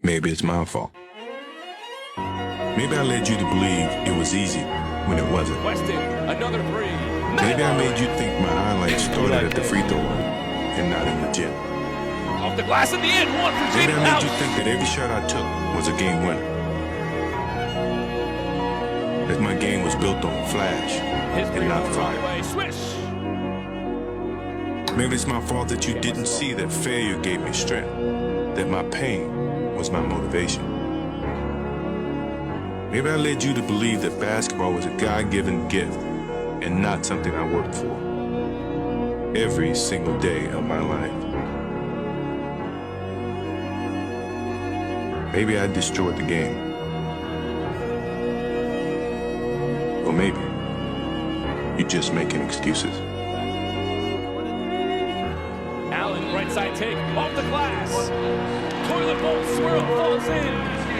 Maybe it's my fault. Maybe I led you to believe it was easy when it wasn't. Weston, another three. Maybe I made you think my highlights started at the free throw line and not in the gym. Off the glass at the end, one for Maybe Jaden I made House. you think that every shot I took was a game winner. That my game was built on flash and not fire. Swish. Maybe it's my fault that you didn't see that failure gave me strength, that my pain was my motivation. Maybe I led you to believe that basketball was a God-given gift and not something I worked for every single day of my life. Maybe I destroyed the game. Or maybe you're just making excuses. Allen, right side take, off the glass. Toilet bowl swirl falls in.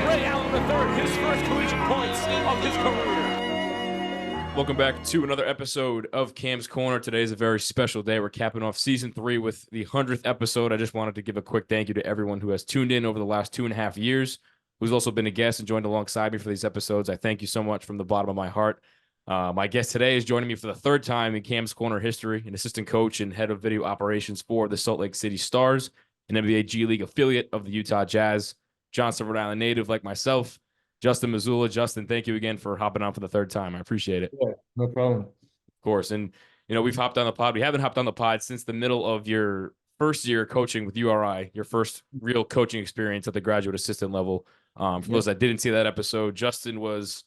Ray Allen III, his first collegiate points of his career. Welcome back to another episode of Cam's Corner. Today is a very special day. We're capping off season 3 with the 100th episode. I just wanted to give a quick thank you to everyone who has tuned in over the last 2.5 years, who's also been a guest and joined alongside me for these episodes. I thank you so much from the bottom of my heart. My guest today is joining me for the third time in Cam's Corner history, an assistant coach and head of video operations for the Salt Lake City Stars, an NBA G League affiliate of the Utah Jazz. Johnston, Rhode Island native like myself, Justin Mazzulla. Justin, thank you again for hopping on for the third time. I appreciate it. Yeah, no problem. Of course. And, we've hopped on the pod. We haven't hopped on the pod since the middle of your first year coaching with URI, your first real coaching experience at the graduate assistant level. For those that didn't see that episode, Justin was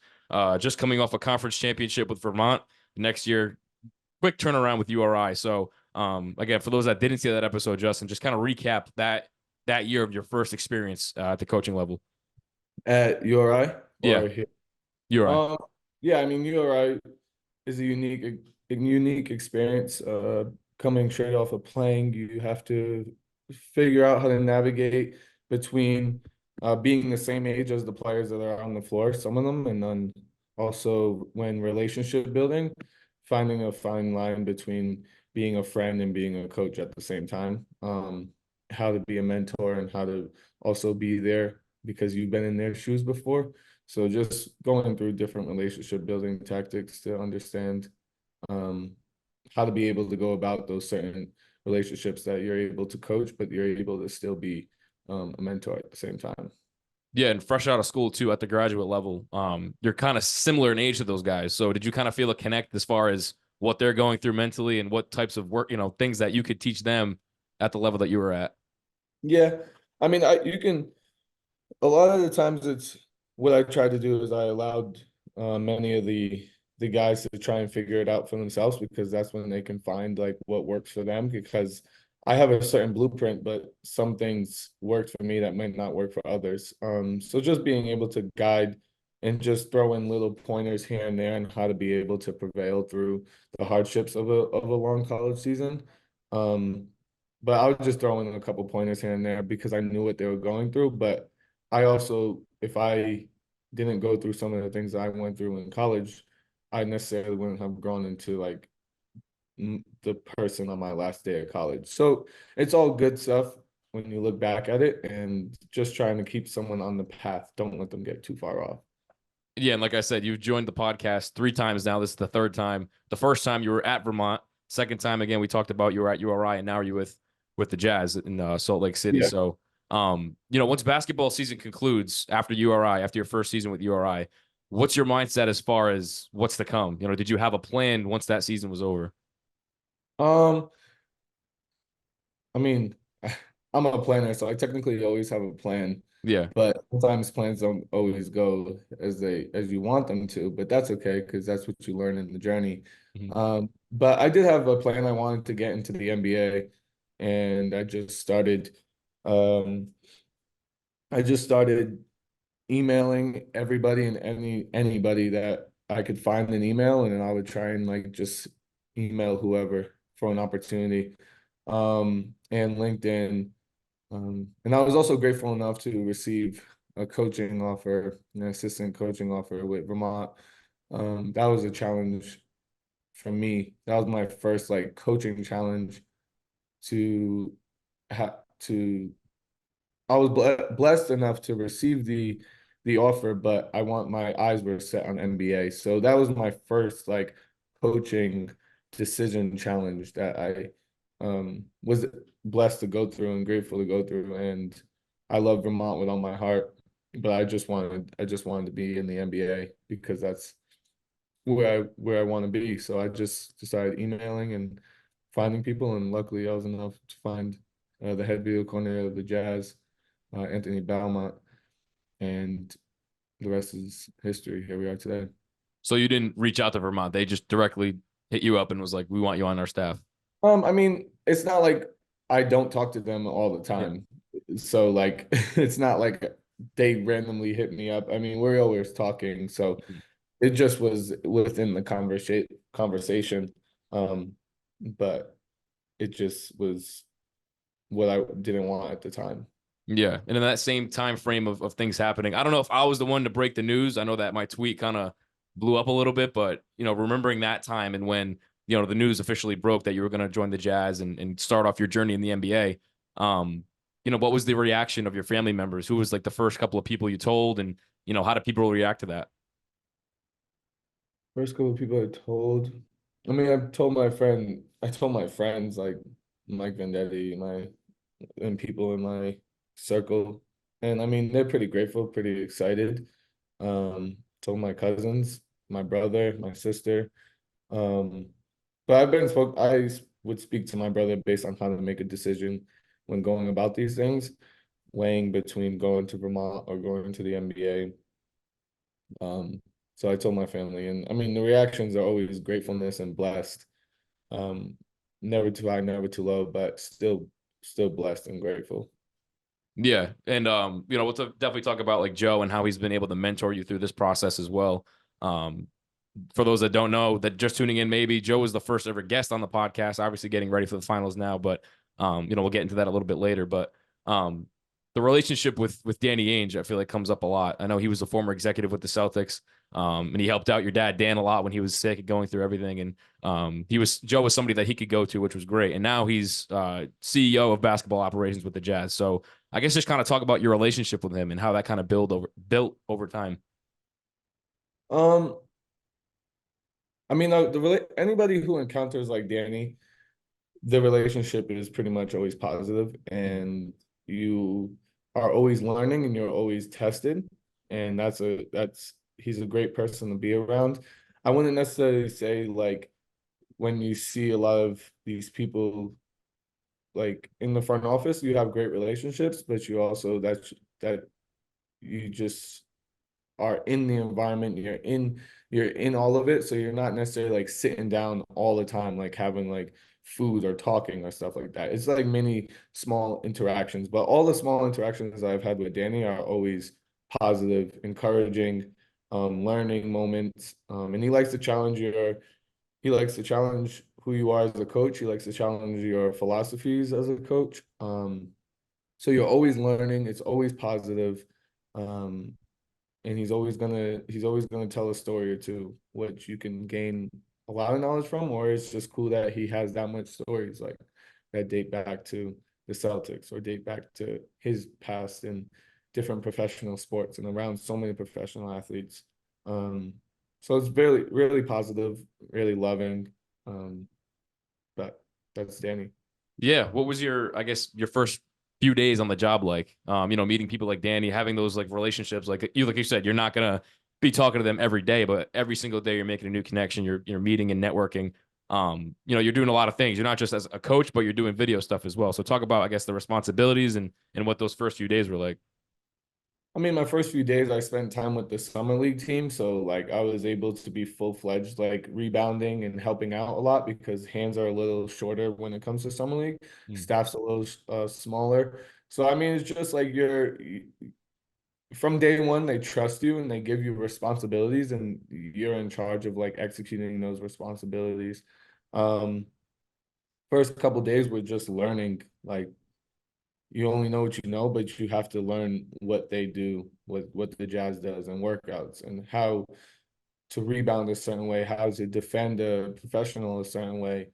just coming off a conference championship with Vermont. Next year, quick turnaround with URI. So, again, for those that didn't see that episode, Justin, just kind of recap that year of your first experience at the coaching level. At URI? Yeah. URI. Yeah, I mean, URI is a unique experience. Coming straight off of playing, you have to figure out how to navigate between being the same age as the players that are on the floor, some of them, and then also when relationship building, finding a fine line between being a friend and being a coach at the same time. How to be a mentor and how to also be there because you've been in their shoes before. So just going through different relationship building tactics to understand how to be able to go about those certain relationships that you're able to coach, but you're able to still be a mentor at the same time. Yeah, and fresh out of school too at the graduate level. You're kind of similar in age to those guys. So did you kind of feel a connect as far as what they're going through mentally and what types of work, things that you could teach them at the level that you were at? Yeah, I mean, a lot of the times it's what I tried to do is I allowed many of the guys to try and figure it out for themselves because that's when they can find like what works for them, because I have a certain blueprint, but some things worked for me that might not work for others. So just being able to guide and just throw in little pointers here and there on how to be able to prevail through the hardships of a long college season. But I would just throw in a couple pointers here and there because I knew what they were going through. But I also, if I didn't go through some of the things that I went through in college, I necessarily wouldn't have grown into like the person on my last day of college. So it's all good stuff when you look back at it, and just trying to keep someone on the path. Don't let them get too far off. Yeah, and like I said, you've joined the podcast 3 times now. This is the third time. The first time you were at Vermont. Second time, again, we talked about you were at URI, and now you're with the Jazz in Salt Lake City. Yeah. So, once basketball season concludes after URI, after your first season with URI, what's your mindset as far as what's to come? Did you have a plan once that season was over? I mean, I'm a planner, so I technically always have a plan. Yeah. But sometimes plans don't always go as you want them to, but that's okay because that's what you learn in the journey. Mm-hmm. But I did have a plan. I wanted to get into the NBA, and I just started emailing everybody and anybody that I could find an email, and then I would try and like just email whoever for an opportunity. And LinkedIn. And I was also grateful enough to receive a coaching offer, an assistant coaching offer with Vermont. That was a challenge for me. That was my first like coaching challenge to I was blessed enough to receive the offer, but my eyes were set on NBA. So that was my first like coaching decision challenge that I was blessed to go through and grateful to go through. And I love Vermont with all my heart, but I just wanted to be in the NBA because that's where I want to be. So I just decided emailing and finding people, and luckily I was enough to find the head video coordinator of the Jazz, Anthony Belmont, and the rest is history. Here we are today. So you didn't reach out to Vermont. They just directly hit you up and was like, we want you on our staff. I mean, it's not like I don't talk to them all the Yeah. time. So like it's not like they randomly hit me up. I mean, we're always talking. So it just was within the conversation. But it just was what I didn't want at the time. Yeah. And in that same time frame of things happening, I don't know if I was the one to break the news. I know that my tweet kind of blew up a little bit, but remembering that time and when, the news officially broke that you were going to join the Jazz and start off your journey in the NBA. What was the reaction of your family members? Who was like the first couple of people you told, and, how did people react to that? First couple of people I mean, I told my friends like Mike Vendetti, and people in my circle. And I mean, they're pretty grateful, pretty excited. Told my cousins, my brother, my sister. Um, but I would speak to my brother based on how to make a decision when going about these things, weighing between going to Vermont or going to the NBA. So I told my family, and I mean, the reactions are always gratefulness and blessed. Um, Never too high, never too low, but still blessed and grateful. Yeah. And, we'll definitely talk about like Joe and how he's been able to mentor you through this process as well. Um, for those that don't know, that just tuning in, maybe Joe was the first ever guest on the podcast, obviously getting ready for the finals now, but, we'll get into that a little bit later, but, the relationship with Danny Ainge, I feel like comes up a lot. I know he was a former executive with the Celtics, and he helped out your dad, Dan, a lot when he was sick and going through everything. And Joe was somebody that he could go to, which was great. And now he's CEO of basketball operations with the Jazz. So I guess just kind of talk about your relationship with him and how that kind of built over time. Um, I mean, anybody who encounters like Danny, the relationship is pretty much always positive, and you are always learning and you're always tested. And he's a great person to be around. I wouldn't necessarily say like when you see a lot of these people like in the front office, you have great relationships, but you also that you just are in the environment, you're in all of it. So you're not necessarily like sitting down all the time, like having like food or talking or stuff like that. It's like many small interactions, but all the small interactions I've had with Danny are always positive, encouraging, learning moments. And he likes to challenge who you are as a coach. He likes to challenge your philosophies as a coach. So you're always learning. It's always positive. Um, and he's always gonna tell a story or two, which you can gain a lot of knowledge from, or it's just cool that he has that much stories like that date back to the Celtics or date back to his past in different professional sports and around so many professional athletes. So it's really, really positive, really loving. Um, but that's Danny. Yeah. What was I guess, your first few days on the job like? Meeting people like Danny, having those like relationships, like you said, you're not gonna be talking to them every day, but every single day you're making a new connection. You're meeting and networking. You're doing a lot of things. You're not just as a coach, but you're doing video stuff as well. So talk about, I guess, the responsibilities and what those first few days were like. I mean, my first few days I spent time with the summer league team, so like I was able to be full-fledged like rebounding and helping out a lot because hands are a little shorter when it comes to summer league. Mm. Staff's a little smaller. So I mean, it's just like from day one they trust you and they give you responsibilities and you're in charge of like executing those responsibilities. Um, First couple days we're just learning like you only know what you know, but you have to learn what they do, what the Jazz does, and workouts, and how to rebound a certain way, how to defend a professional a certain way.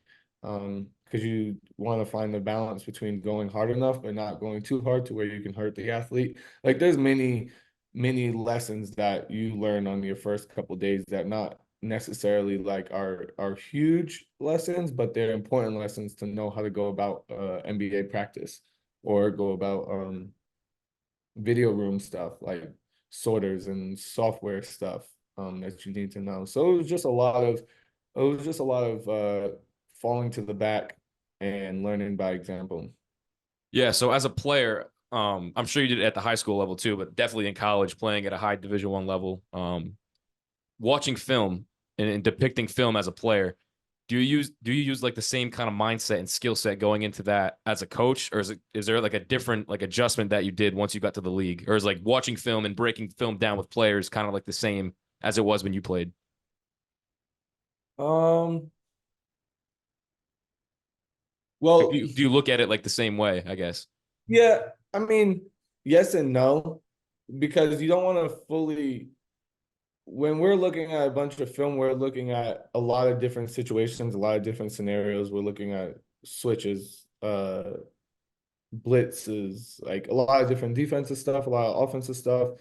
because you want to find the balance between going hard enough but not going too hard to where you can hurt the athlete. Like there's many lessons that you learn on your first couple days that not necessarily like are huge lessons, but they're important lessons to know how to go about NBA practice or go about video room stuff like sorters and software stuff that you need to know. So it was just a lot of falling to the back and learning by example. Yeah. So as a player, I'm sure you did it at the high school level too, but definitely in college, playing at a high Division I level, watching film and depicting film as a player. Do you use like the same kind of mindset and skill set going into that as a coach, or is there like a different like adjustment that you did once you got to the league, or is like watching film and breaking film down with players kind of like the same as it was when you played? Um, Like, do well, you, do you look at it like the same way, I guess? yeah, I mean, yes and no, because you don't want to fully when we're looking at a bunch of film, we're looking at a lot of different situations, a lot of different scenarios. We're looking at switches, blitzes, like a lot of different defensive stuff, a lot of offensive stuff.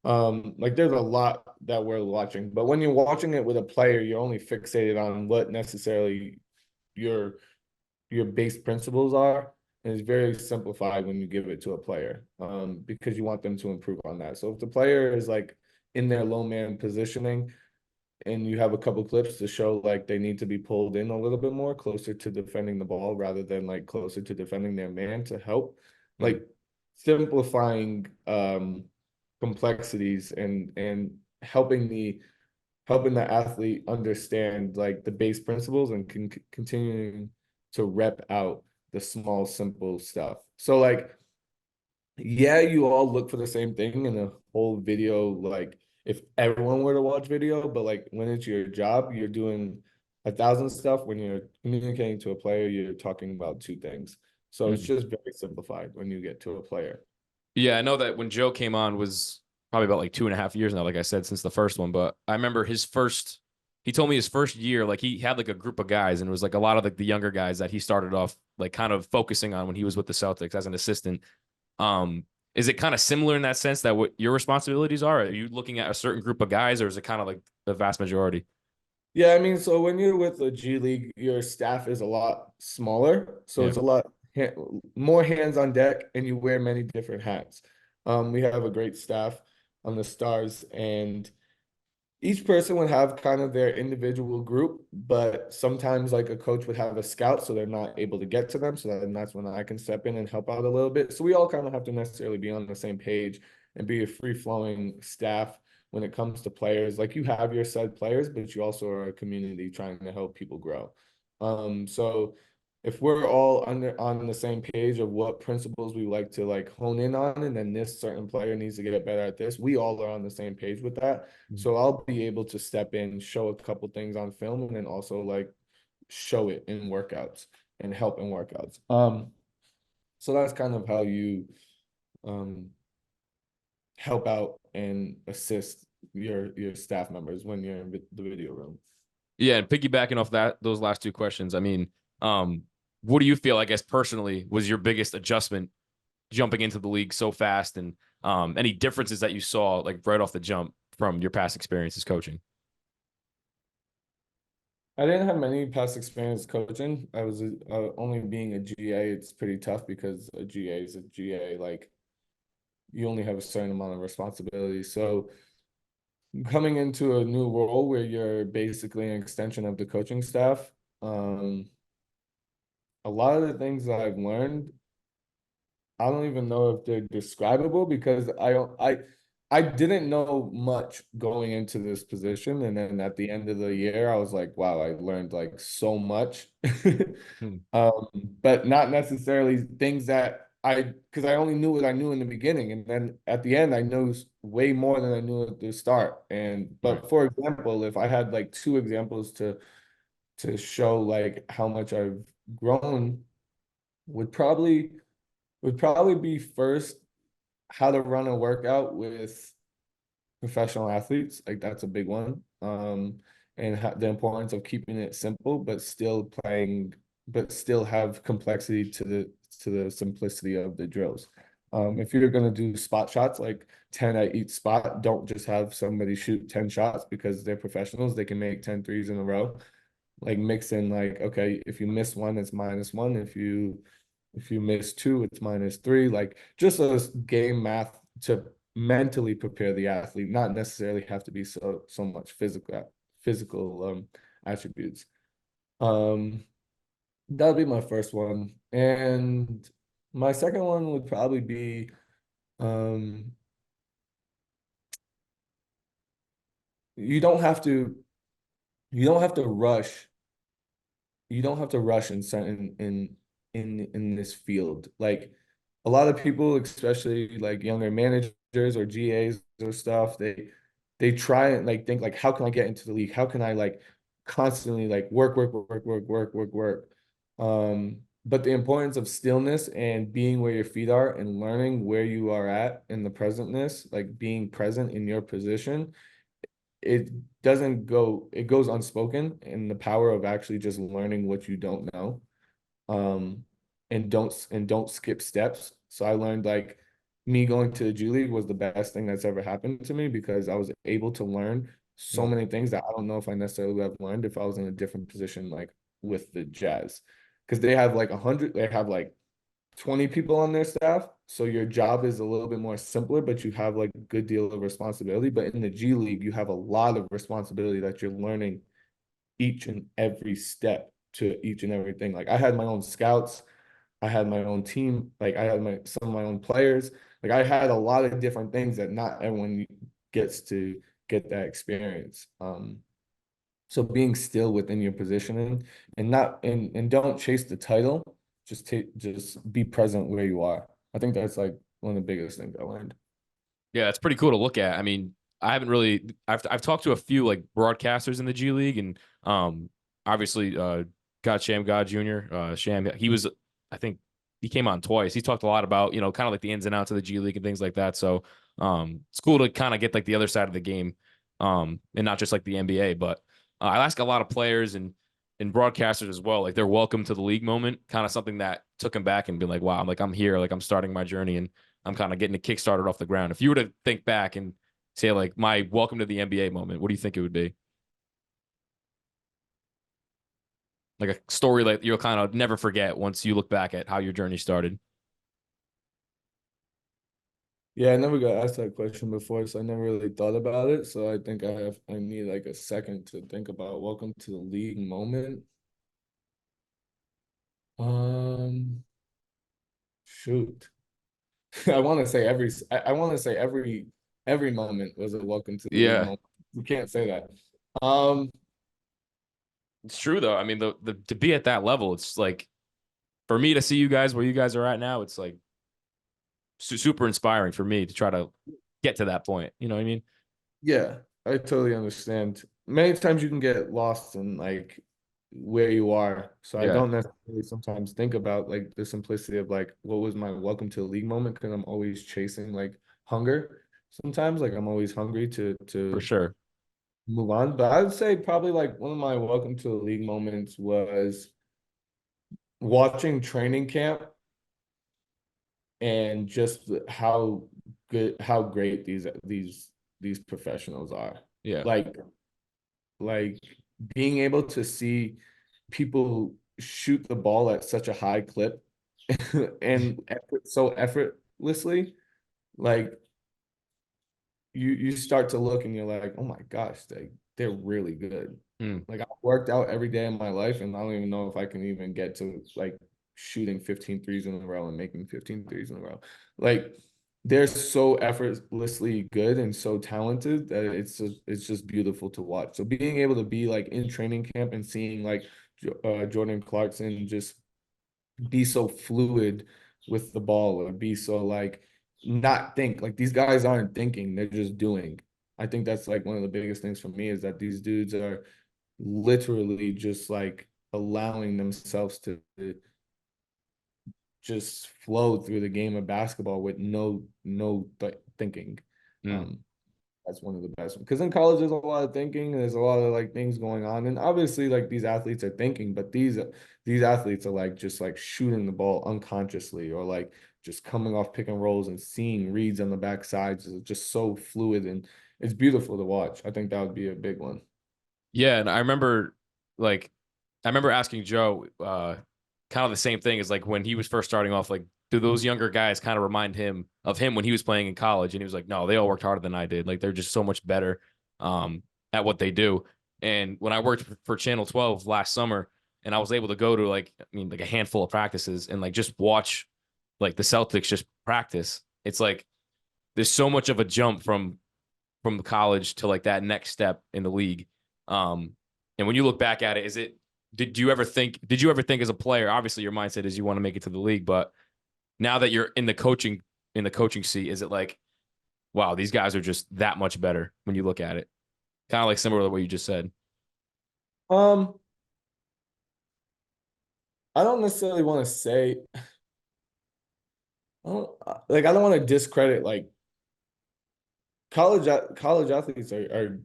Like there's a lot that we're watching, but when you're watching it with a player, you're only fixated on what necessarily your your base principles are. And it's very simplified when you give it to a player, because you want them to improve on that. So if the player is like in their low man positioning, and you have a couple clips to show like they need to be pulled in a little bit more closer to defending the ball rather than like closer to defending their man to help, Mm. like simplifying complexities and helping the athlete understand like the base principles and continuing to rep out the small simple stuff. So like yeah, you all look for the same thing in a whole video, like if everyone were to watch video, but like when it's your job, you're doing 1,000 stuff. When you're communicating to a player, you're talking about two things. So it's Mm. just very simplified when you get to a player. Yeah, I know that when Joe came on was probably about like 2.5 years now, like I said, since the first one. But I remember he told me his first year, like he had like a group of guys, and it was like a lot of like the younger guys that he started off like kind of focusing on when he was with the Celtics as an assistant. Um, is it kind of similar in that sense that what your responsibilities are? Are you looking at a certain group of guys, or is it kind of like the vast majority? Yeah, I mean, so when you're with the G League, your staff is a lot smaller, so Yeah. it's a lot ha more hands on deck, and you wear many different hats. We have a great staff on the Stars, and each person would have kind of their individual group, but sometimes like a coach would have a scout, so they're not able to get to them. So that's when I can step in and help out a little bit. So we all kind of have to necessarily be on the same page and be a free-flowing staff when it comes to players. Like you have your said players, but you also are a community trying to help people grow. So if we're all on the same page of what principles we like to like hone in on, and then this certain player needs to get better at this, we all are on the same page with that. So I'll be able to step in, show a couple things on film, and then also like show it in workouts and help in workouts. So that's kind of how you um help out and assist your staff members when you're in the video room. Yeah, and piggybacking off those last two questions, I mean, what do you feel, I guess, personally, was your biggest adjustment jumping into the league so fast, and any differences that you saw like right off the jump from your past experiences coaching? I didn't have many past experience coaching. I was only being a GA. It's pretty tough because a GA is a GA. Like you only have a certain amount of responsibility. So coming into a new role where you're basically an extension of the coaching staff, um, a lot of the things that I've learned, I don't even know if they're describable because I didn't know much going into this position, and then at the end of the year, I was like, wow, I learned like so much. Hmm. Um, but not necessarily things that because I only knew what I knew in the beginning, and then at the end, I know way more than I knew at the start. And Right. but for example, if I had like two examples to show like how much I've grown, would probably would probably be first how to run a workout with professional athletes. Like that's a big one. And the importance of keeping it simple, but still playing but still have complexity to the simplicity of the drills. If you're gonna do spot shots, like 10 at each spot, don't just have somebody shoot 10 shots because they're professionals. They can make 10 threes in a row. Like mix in like, okay, if you miss one, it's -1. If you miss two, it's -3. Like just a game math to mentally prepare the athlete, not necessarily have to be so much physical attributes. Um, that'd be my first one. And my second one would probably be um you don't have to you don't have to rush you don't have to rush in certain in this field. Like a lot of people, especially like younger managers or GAs or stuff, they try and like think like, how can I get into the league? How can I like constantly like work? But the importance of stillness and being where your feet are and learning where you are at in the presentness, like being present in your position, it it goes unspoken, and the power of actually just learning what you don't know, um and don't skip steps. So I learned like me going to the G League was the best thing that's ever happened to me, because I was able to learn so Mm. many things that I don't know if I necessarily would have learned if I was in a different position, like with the Jazz, because they have like 100, they have like 20 people on their staff. So your job is a little bit more simpler, but you have like a good deal of responsibility. But in the G League, you have a lot of responsibility that you're learning each and every step to each and everything. Like I had my own scouts, I had my own team, like I had some of my own players. Like I had a lot of different things that not everyone gets to get that experience. So being still within your positioning and not and don't chase the title, just be present where you are. I think that's like one of the biggest things I learned. Yeah, it's pretty cool to look at. I mean, I haven't really. I've talked to a few like broadcasters in the G League, and obviously, God Sham God Jr. Sham, he was, I think, he came on twice. He talked a lot about kind of like the ins and outs of the G League and things like that. So, it's cool to kind of get like the other side of the game, and not just like the NBA. But I ask a lot of players and broadcasters as well, like their welcome to the league moment, kind of something that took them back and been like, wow, I'm here, like I'm starting my journey, and I'm kind of getting it kickstarted off the ground. If you were to think back and say like my welcome to the NBA moment, what do you think it would be? Like a story that you'll kind of never forget once you look back at how your journey started. Yeah, I never got asked that question before, so I never really thought about it. So I think I need like a second to think about welcome to the league moment. Um, shoot. I want to say I want to say every moment was a welcome to the league Yeah, moment. You can't say that. Um, it's true though. I mean, the to be at that level, it's like for me to see you guys where you guys are at now, it's like super inspiring for me to try to get to that point. You know what I mean? yeah, I totally understand. Many times you can get lost in like where you are. So I Yeah, don't necessarily sometimes think about like the simplicity of like what was my welcome to the league moment, because I'm always chasing like hunger. Sometimes like I'm always hungry for to sure. move on. But I would say probably like one of my welcome to the league moments was watching training camp and just how great these professionals are. Yeah. Like like being able to see people shoot the ball at such a high clip and so effortlessly, like you start to look and you're like, oh my gosh, they're really good. Mm. Like I worked out every day of my life, and I don't even know if I can even get to like shooting 15 threes in a row and making 15 threes in a row. Like they're so effortlessly good and so talented that it's just beautiful to watch. So being able to be like in training camp and seeing like Jordan Clarkson just be so fluid with the ball, or be so like not think, like these guys aren't thinking, they're just doing. I think that's like one of the biggest things for me, is that these dudes are literally just like allowing themselves to just flow through the game of basketball with no thinking. Mm. um that's one of the best, because in college there's a lot of thinking and there's a lot of like things going on, and obviously like these athletes are thinking, but these athletes are like just like shooting the ball unconsciously, or like just coming off pick and rolls and seeing reads on the back sides is just so fluid, and it's beautiful to watch. I think that would be a big one. Yeah, and like I remember asking Joe kind of the same thing as like when he was first starting off, like do those younger guys kind of remind him of him when he was playing in college? And he was like, no, they all worked harder than I did. Like they're just so much better at what they do. And when I worked for Channel 12 last summer, and I was able to go to like, I mean, like a handful of practices and like just watch like the Celtics just practice. It's like there's so much of a jump from college to like that next step in the league. And when you look back at it, did you ever think as a player, obviously your mindset is you want to make it to the league, but now that you're in the coaching seat, is it like, wow, these guys are just that much better when you look at it? Kind of like similar to what you just said. Um, I don't necessarily want to say, I don't want to discredit like college athletes are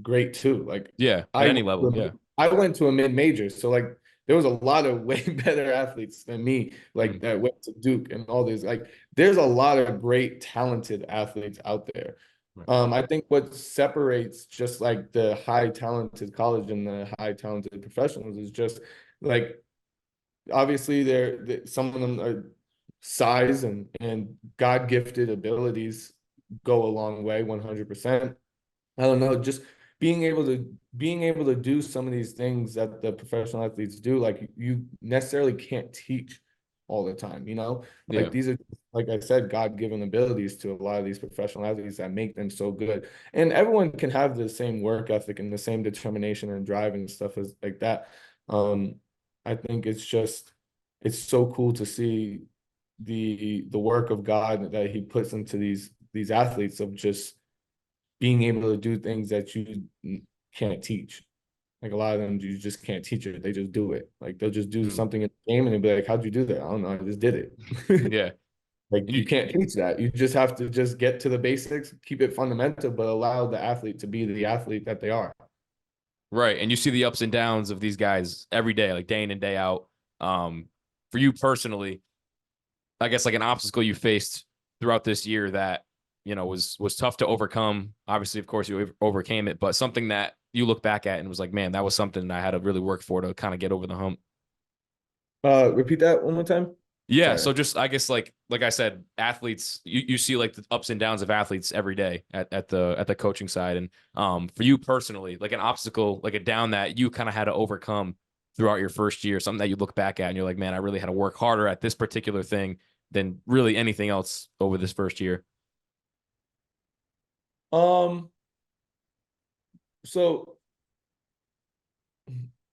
great too. Like Yeah, at I any went to level. Yeah. I went to a mid-major, so like there was a lot of way better athletes than me, like Mm. that went to Duke and all this. Like there's a lot of great, talented athletes out there. Right. I think what separates just like the high talented college and the high talented professionals is just like obviously some of them are size and God gifted abilities go a long way, 100%. I don't know, just being able to do some of these things that the professional athletes do, like you necessarily can't teach all the time, you know? Yeah. Like these are, like I said, God-given abilities to a lot of these professional athletes that make them so good. And everyone can have the same work ethic and the same determination and drive and stuff as like that. Um, I think it's so cool to see the work of God that he puts into these athletes of just being able to do things that you can't teach. Like a lot of them, you just can't teach it. They just do it. Like they'll just do Mm. something in the game and they'll be like, "How'd you do that?" I don't know. I just did it. Yeah. Like And you can't teach that. You just have to just get to the basics, keep it fundamental, but allow the athlete to be the athlete that they are. right. And you see the ups and downs of these guys every day, like day in and day out. For you personally, I guess like an obstacle you faced throughout this year that was tough to overcome. Obviously, of course, you overcame it, but something that you look back at and was like, man, that was something I had to really work for to kind of get over the hump. Repeat that one more time. Yeah, Sorry. so just I guess like I said, athletes you see like the ups and downs of athletes every day at the coaching side, and for you personally, like an obstacle, like a down that you kind of had to overcome throughout your first year, something that you look back at and you're like, man, I really had to work harder at this particular thing than really anything else over this first year. Um, so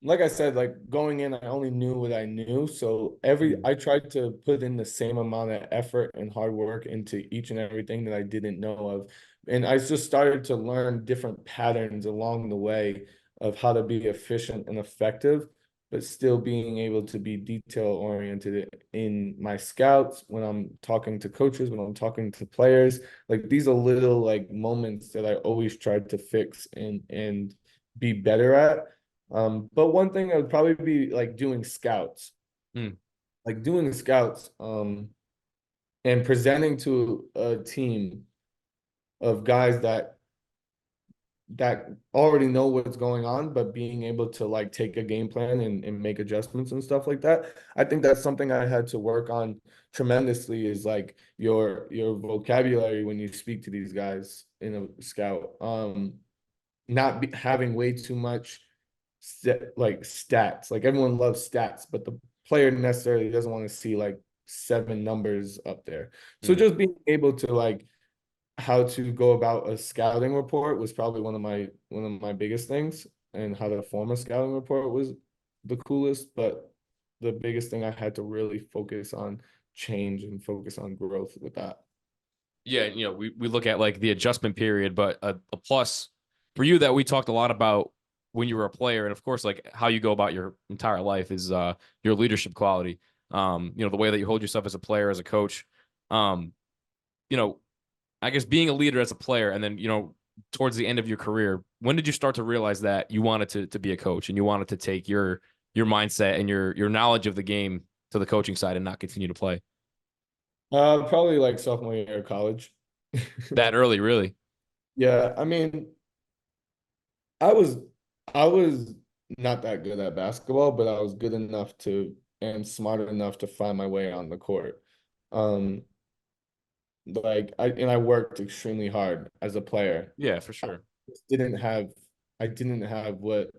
like I said, like going in, I only knew what I knew. So I tried to put in the same amount of effort and hard work into each and everything that I didn't know of. And I just started to learn different patterns along the way of how to be efficient and effective, but still being able to be detail oriented in my scouts, when I'm talking to coaches, when I'm talking to players. Like these are little like moments that I always tried to fix and be better at. But one thing I would probably be like doing scouts, Mm. like doing scouts, and presenting to a team of guys that already know what's going on, but being able to like take a game plan and make adjustments and stuff like that. I think that's something I had to work on tremendously, is like your vocabulary when you speak to these guys in a scout. Having way too much like stats. Like everyone loves stats, but the player necessarily doesn't want to see like 7 numbers up there. So Mm. just being able to like how to go about a scouting report was probably one of my biggest things, and how to form a scouting report was the coolest. But the biggest thing I had to really focus on change and focus on growth with that. Yeah, we look at like the adjustment period, but a plus for you that we talked a lot about when you were a player, and of course, like how you go about your entire life is your leadership quality. The way that you hold yourself as a player, as a coach. Um, you know, I guess being a leader as a player, and then towards the end of your career, when did you start to realize that you wanted to be a coach and you wanted to take your mindset and your knowledge of the game to the coaching side and not continue to play Probably like sophomore year of college. that early, really? Yeah, I mean, I was I was not that good at basketball, but I was good enough to and smart enough to find my way on the court. Um, I worked extremely hard as a player. Yeah, for I sure. just didn't have I didn't have what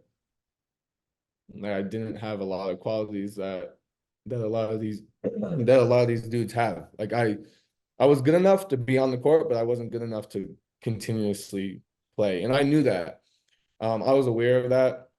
like I didn't have a lot of qualities that a lot of these that a lot of these dudes have. I was good enough to be on the court, but I wasn't good enough to continuously play. And I knew that. I was aware of that.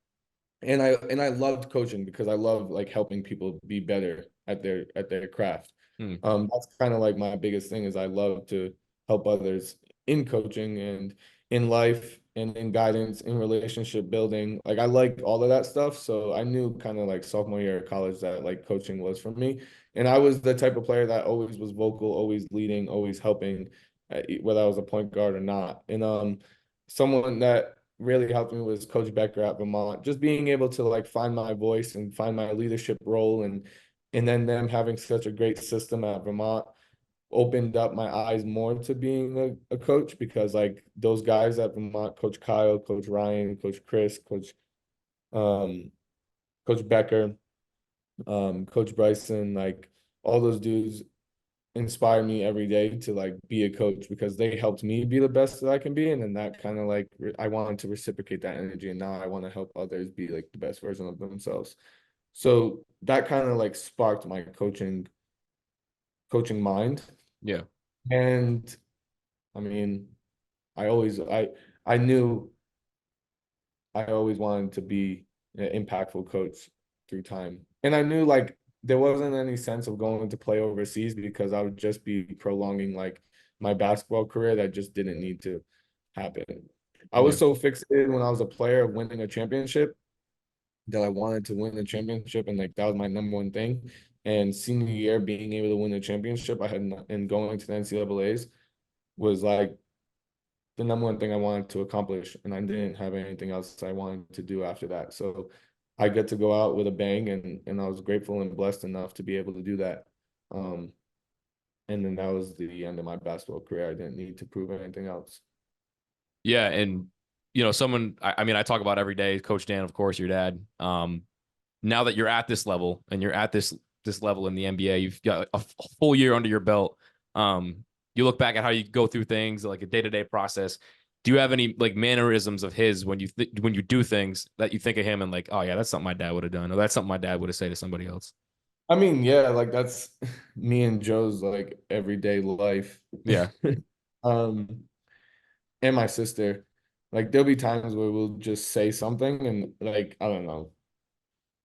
And I loved coaching because I love like helping people be better at their craft. Hmm. That's kind of like my biggest thing is I love to help others in coaching and in life and in guidance, in relationship building. Like I like all of that stuff. So I knew kind of like sophomore year of college that like coaching was for me. And I was the type of player that always was vocal, always leading, always helping, whether I was a point guard or not. And someone that really helped me was Coach Becker at Vermont. Just being able to like find my voice and find my leadership role and then them having such a great system at Vermont opened up my eyes more to being a coach because like those guys at Vermont, Coach Kyle, Coach Ryan, Coach Chris, um Coach Becker, Coach Bryson, like all those dudes inspire me every day to like be a coach because they helped me be the best that I can be. And then that kind of like I wanted to reciprocate that energy. And now I want to help others be like the best version of themselves. So that kind of like sparked my coaching mind. Yeah. And I mean, I always I knew I always wanted to be an impactful coach through time. And I knew like there wasn't any sense of going to play overseas because I would just be prolonging like my basketball career that just didn't need to happen. I Yeah. was so fixated when I was a player of winning a championship that I wanted to win the championship and like that was my number one thing. And senior year being able to win the championship, and going to the NCAA's was like the number one thing I wanted to accomplish, and I didn't have anything else I wanted to do after that. So I get to go out with a bang, and I was grateful and blessed enough to be able to do that. Um, and then that was the end of my basketball career. I didn't need to prove anything else. Yeah, and someone I mean I talk about every day, Coach Dan, of course, your dad. Now that you're at this level and you're at this level in the NBA, you've got a full year under your belt. You look back at how you go through things like a day-to-day process. Do you have any like mannerisms of his when you do things that you think of him and like, oh yeah, that's something my dad would have done, or that's something my dad would have said to somebody else? I mean, yeah, like that's me and Joe's like everyday life. Yeah, Um, and my sister, like there'll be times where we'll just say something and like, I don't know,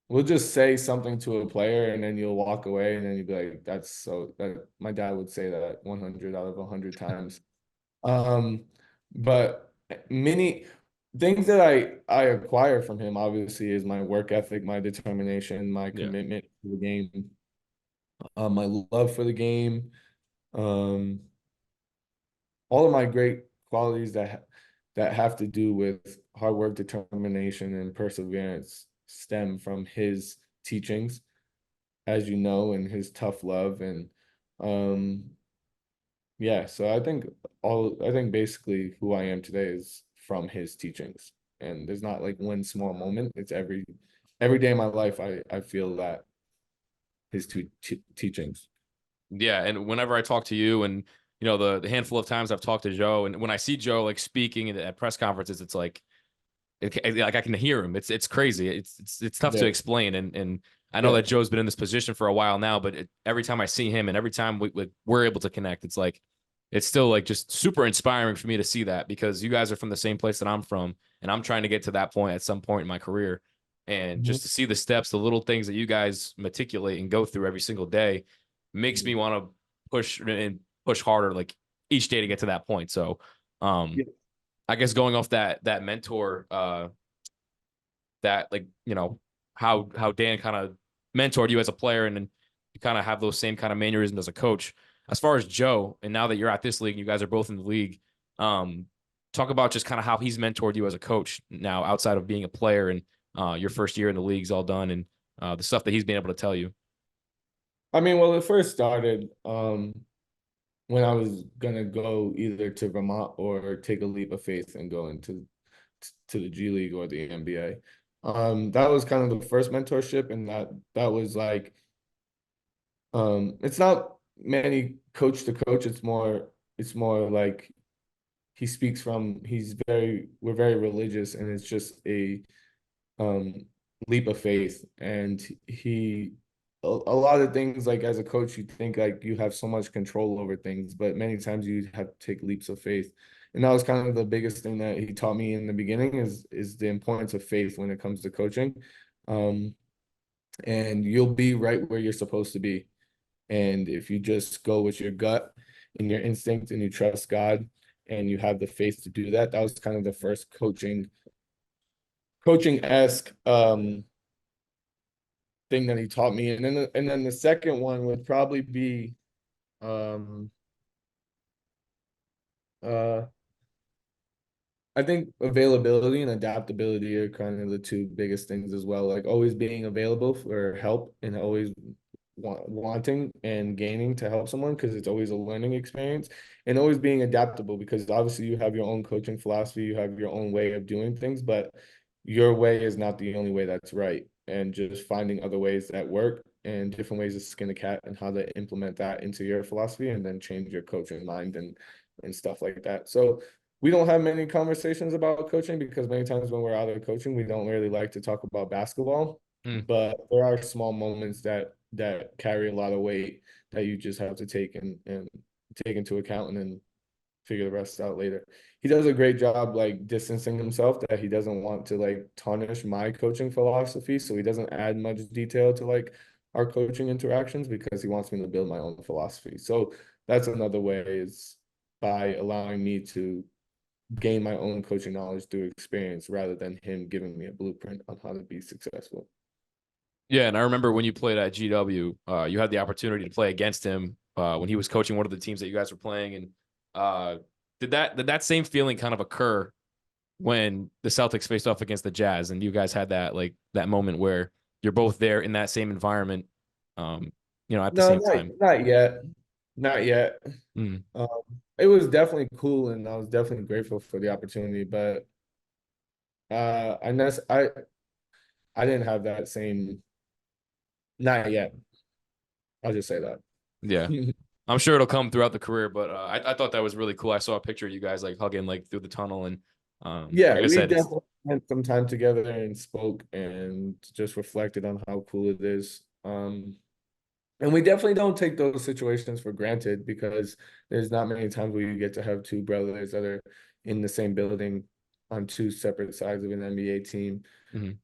we'll just say something to a player and then you'll walk away and then you'll be like, that's so that my dad would say that 100 out of 100 times. Um, but many things that I acquire from him obviously is my work ethic, my determination, my yeah, commitment to the game, my love for the game, um, all of my great qualities that have to do with hard work, determination, and perseverance stem from his teachings, as you know, and his tough love. And um, yeah, so I think basically who I am today is from his teachings. And there's not like one small moment. It's every day of my life I feel that his teachings. yeah. And whenever I talk to you, and the handful of times I've talked to Joe, and when I see Joe like speaking at press conferences, it's like like I can hear him. It's crazy. It's tough to Yeah. explain. And I know Yeah. that Joe's been in this position for a while now, but every time I see him and every time we're able to connect, it's like it's still like just super inspiring for me to see that because you guys are from the same place that I'm from, and I'm trying to get to that point at some point in my career. And Mhm. just to see the steps, the little things that you guys meticulate and go through every single day makes me want to push harder like each day to get to that point. So um Yeah. I guess going off that mentor, that like how Dan kind of mentored you as a player, and then you kind of have those same kind of mannerisms as a coach. As far as Joe, and now that you're at this league, you guys are both in the league. Um, talk about just kind of how he's mentored you as a coach now outside of being a player and your first year in the league's all done and the stuff that he's been able to tell you. I mean, well, it first started when I was gonna go either to Vermont or take a leap of faith and go into to the G League or the NBA. That was kind of the first mentorship, and that was like, it's not many coach to coach. It's more like we're very religious, and it's just a um leap of faith. And a lot of things, like as a coach, you think like you have so much control over things, but many times you have to take leaps of faith. And that was kind of the biggest thing that he taught me in the beginning is the importance of faith when it comes to coaching. Um, and you'll be right where you're supposed to be. And if you just go with your gut and your instinct and you trust God and you have the faith to do that, that was kind of the first coaching-esque thing that he taught me. And then the second one would probably be um uh I think availability and adaptability are kind of the two biggest things as well. Like always being available for help and always wanting and gaining to help someone, because it's always a learning experience, and always being adaptable, because obviously you have your own coaching philosophy, you have your own way of doing things, but your way is not the only way that's right. And just finding other ways that work and different ways to skin a cat and how to implement that into your philosophy and then change your coaching mind and stuff like that. So we don't have many conversations about coaching because many times when we're out of coaching, we don't really like to talk about basketball. But there are small moments that carry a lot of weight that you just have to take and take into account and then figure the rest out later. He does a great job like distancing himself, that he doesn't want to like tarnish my coaching philosophy. So he doesn't add much detail to like our coaching interactions because he wants me to build my own philosophy. So that's another way, is by allowing me to gain my own coaching knowledge through experience rather than him giving me a blueprint on how to be successful. Yeah, and I remember when you played at GW, you had the opportunity to play against him when he was coaching one of the teams that you guys were playing. And did that same feeling kind of occur when the Celtics faced off against the Jazz, and you guys had that moment where you're both there in that same environment, at the No, same time? not yet. Not yet. Mm. Um, it was definitely cool, and I was definitely grateful for the opportunity, but I guess I didn't have that same, not yet. I'll just say that. Yeah. I'm sure it'll come throughout the career, but I thought that was really cool. I saw a picture of you guys like hugging like through the tunnel, and Yeah, like I we said, it's, definitely spent some time together and spoke and just reflected on how cool it is. And we definitely don't take those situations for granted, because there's not many times where you get to have two brothers that are in the same building on two separate sides of an NBA team. mhm.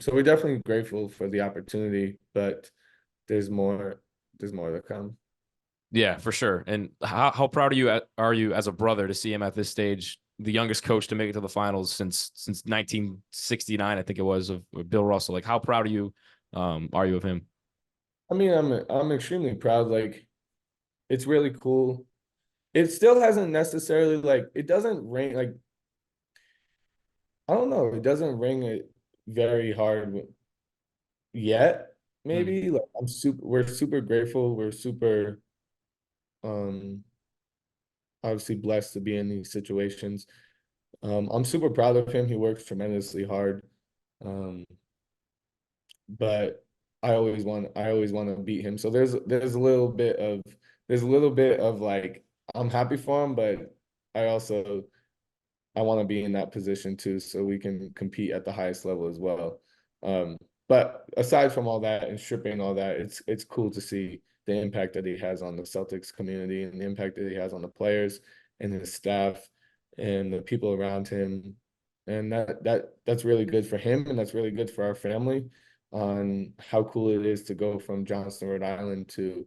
So we're definitely grateful for the opportunity, but there's more, there's more to come. Yeah, for sure. And how proud are you as a brother to see him at this stage, the youngest coach to make it to the finals since 1969, I think it was, of Bill Russell. Like, how proud are you of him? I mean, I'm extremely proud. Like, it's really cool. It still hasn't necessarily, like, it doesn't ring like, I don't know, it doesn't ring it very hard yet. Mm. Maybe like we're super grateful. We're super um obviously blessed to be in these situations. I'm super proud of him. He works tremendously hard. Um, but I always want to beat him. So there's a little bit of like, I'm happy for him, but I also I want to be in that position too, so we can compete at the highest level as well. Um, but aside from all that and stripping all that, it's cool to see the impact that he has on the Celtics community and the impact that he has on the players and his staff and the people around him. And that's really good for him, and that's really good for our family on how cool it is to go from Johnston, Rhode Island to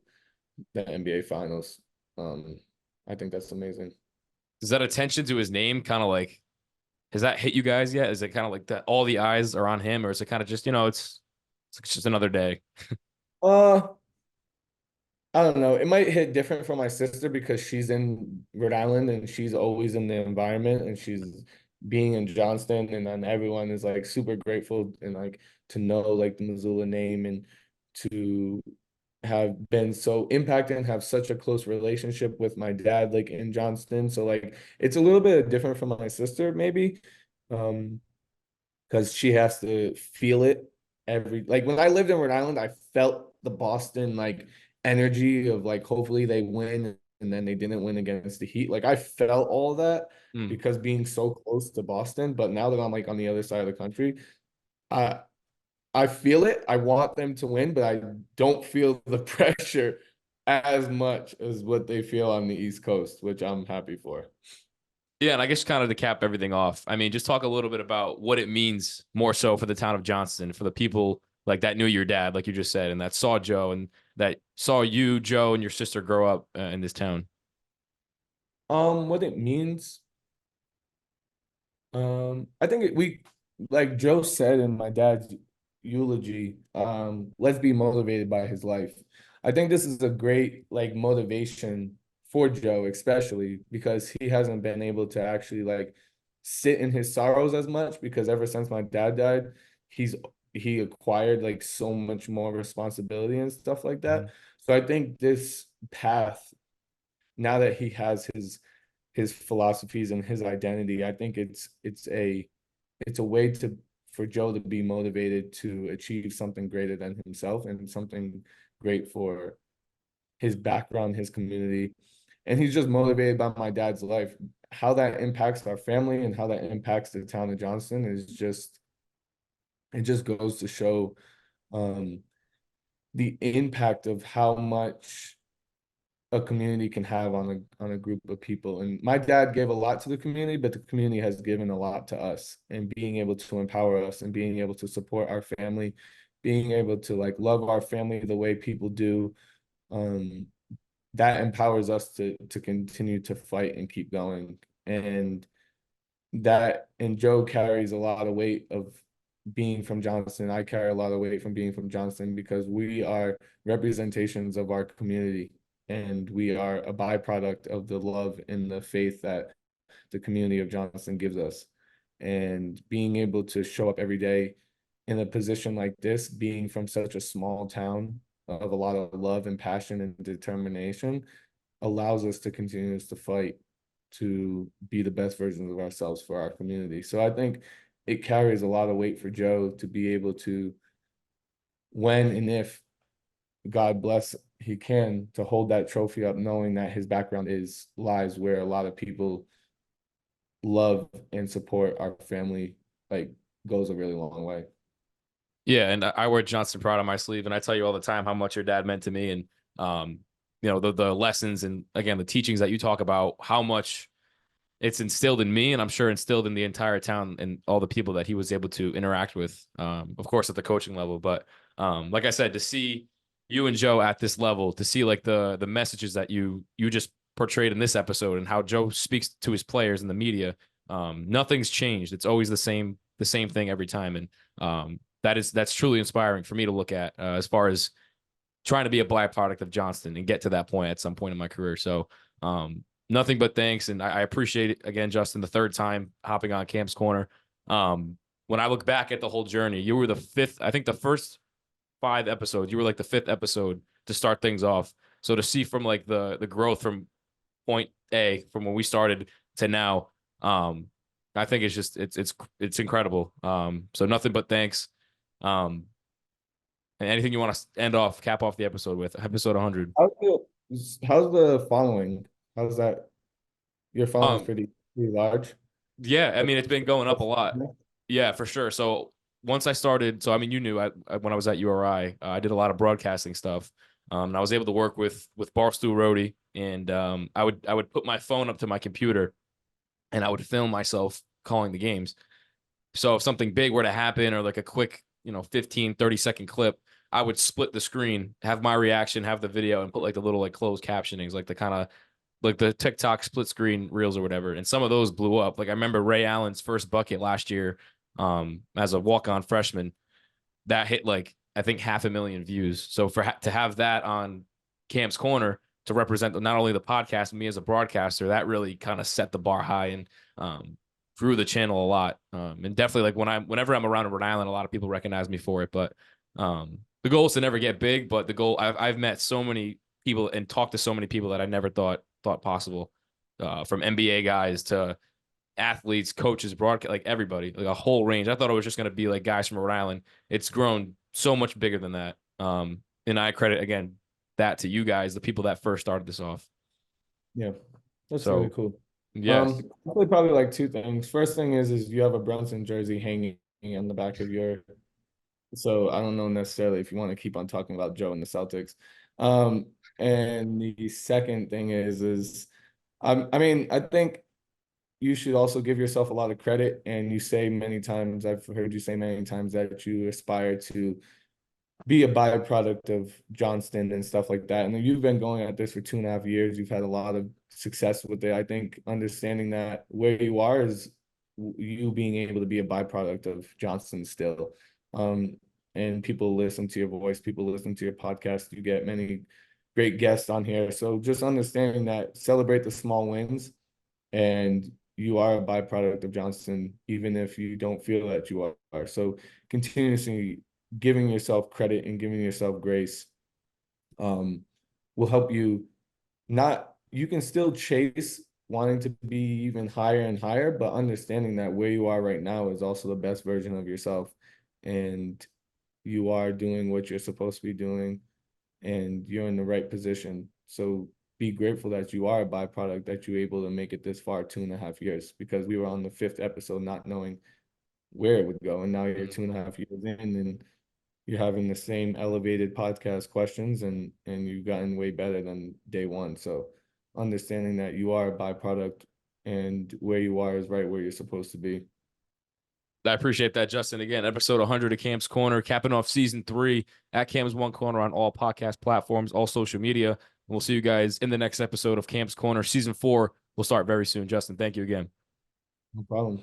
the NBA Finals. Um, I think that's amazing. Does that attention to his name kind of like, has that hit you guys yet? Is it kind of like that all the eyes are on him, or is it kind of just, it's just another day? Uh, I don't know. It might hit different for my sister because she's in Rhode Island and she's always in the environment and she's being in Johnston, and then everyone is like super grateful and like to know like the Mazzulla name and to have been so impacted and have such a close relationship with my dad like in Johnston. So like it's a little bit different from my sister maybe. Um because she has to feel it every like when I lived in Rhode Island, I felt the Boston like energy of like hopefully they win and then they didn't win against the Heat. Like I felt all of that Mm. because being so close to Boston, but now that I'm like on the other side of the country, I I feel it. I want them to win, but I don't feel the pressure as much as what they feel on the East Coast, which I'm happy for. Yeah, and I guess kind of to cap everything off, I mean, just talk a little bit about what it means more so for the town of Johnston, for the people like that knew your dad, like you just said, and that saw Joe and that saw you, Joe, and your sister grow up in this town. What it means, I think we like Joe said in my dad's eulogy, let's be motivated by his life. I think this is a great like motivation for Joe, especially because he hasn't been able to actually like sit in his sorrows as much because ever since my dad died, he's he acquired like so much more responsibility and stuff like that. Mhm. So I think this path, now that he has his philosophies and his identity, I think it's a way to for Joe to be motivated to achieve something greater than himself and something great for his background, his community. And he's just motivated by my dad's life. How that impacts our family and how that impacts the town of Johnston is just it just goes to show um the impact of how much a community can have on a group of people. And my dad gave a lot to the community, but the community has given a lot to us. And being able to empower us and being able to support our family, being able to like love our family the way people do, um, that empowers us to continue to fight and keep going. And Joe carries a lot of weight of being from Johnston. I carry a lot of weight from being from Johnston because we are representations of our community and we are a byproduct of the love and the faith that the community of Johnston gives us. And being able to show up every day in a position like this, being from such a small town of a lot of love and passion and determination, allows us to continue to fight to be the best versions of ourselves for our community. So I think it carries a lot of weight for Joe to be able to, when and if God bless he can, to hold that trophy up, knowing that his background is lives where a lot of people love and support our family, like goes a really long way. Yeah, and I wear Johnston proud on my sleeve, and I tell you all the time how much your dad meant to me, and the lessons and again the teachings that you talk about, how much it's instilled in me, and I'm sure instilled in the entire town and all the people that he was able to interact with, of course, at the coaching level. But like I said, to see you and Joe at this level, to see like the messages that you just portrayed in this episode and how Joe speaks to his players in the media, nothing's changed. It's always the same thing every time. And that's truly inspiring for me to look at as far as trying to be a byproduct of Johnston and get to that point at some point in my career. So nothing but thanks. And I appreciate it again, Justin, the third time hopping on Camp's Corner. When I look back at the whole journey, you were the fifth, I think the first 5 episodes, you were like the fifth episode to start things off. So to see from like the growth from point A, from when we started to now, I think it's just, it's incredible. So nothing but thanks. And anything you want to cap off the episode with, episode 100. How's the following? How's that? Your following is Um, pretty large. yeah, I mean, it's been going up a lot. Yeah, for sure. So once I started, so I mean, you knew when I was at URI, I did a lot of broadcasting stuff. And I was able to work with Barstool Rhode, and I would put my phone up to my computer, and I would film myself calling the games. So if something big were to happen or like a quick, 15, 30-second clip, I would split the screen, have my reaction, have the video, and put like the little like closed captionings, like the kind of like the TikTok split screen reels or whatever. And some of those blew up. Like I remember Ray Allen's first bucket last year, as a walk-on freshman, that hit like I think 500,000 views. So to have that on Cam's Corner to represent not only the podcast, me as a broadcaster, that really kind of set the bar high and grew the channel a lot. And definitely like whenever I'm around in Rhode Island, a lot of people recognize me for it. But the goal is to never get big. But the goal, I've met so many people and talked to so many people that I never thought possible, from NBA guys to athletes, coaches, broadcast, like everybody, like a whole range. I thought it was just going to be like guys from Rhode Island. It's grown so much bigger than that. And I credit again that to you guys, the people that first started this off. Yeah, that's So, really cool. Yes. Probably like two things. First thing is you have a Brunson jersey hanging on the back of your. So I don't know necessarily if you want to keep on talking about Joe and the Celtics. And the second thing is I mean, I think you should also give yourself a lot of credit. And you say many times, I've heard you say many times that you aspire to be a byproduct of Johnston and stuff like that. And you've been going at this for 2.5 years. You've had a lot of success with it. I think understanding that where you are is you being able to be a byproduct of Johnston still. And people listen to your voice, people listen to your podcast. You get many great guests on here. So just understanding that, celebrate the small wins, and you are a byproduct of Johnston, even if you don't feel that you are. So continuously giving yourself credit and giving yourself grace will help you. You can still chase wanting to be even higher and higher, but understanding that where you are right now is also the best version of yourself, and you are doing what you're supposed to be doing, and you're in the right position. So be grateful that you are a byproduct, that you're able to make it this far, 2.5 years, because we were on the 5th episode not knowing where it would go, and now you're 2.5 years in, and you're having the same elevated podcast questions, and you've gotten way better than day one. So understanding that you are a byproduct, and where you are is right where you're supposed to be. I appreciate that, Justin. Again, episode 100 of Cam's Corner, capping off season 3 at Cam's One Corner on all podcast platforms, all social media. And we'll see you guys in the next episode of Cam's Corner. Season 4 will start very soon. Justin, thank you again. No problem.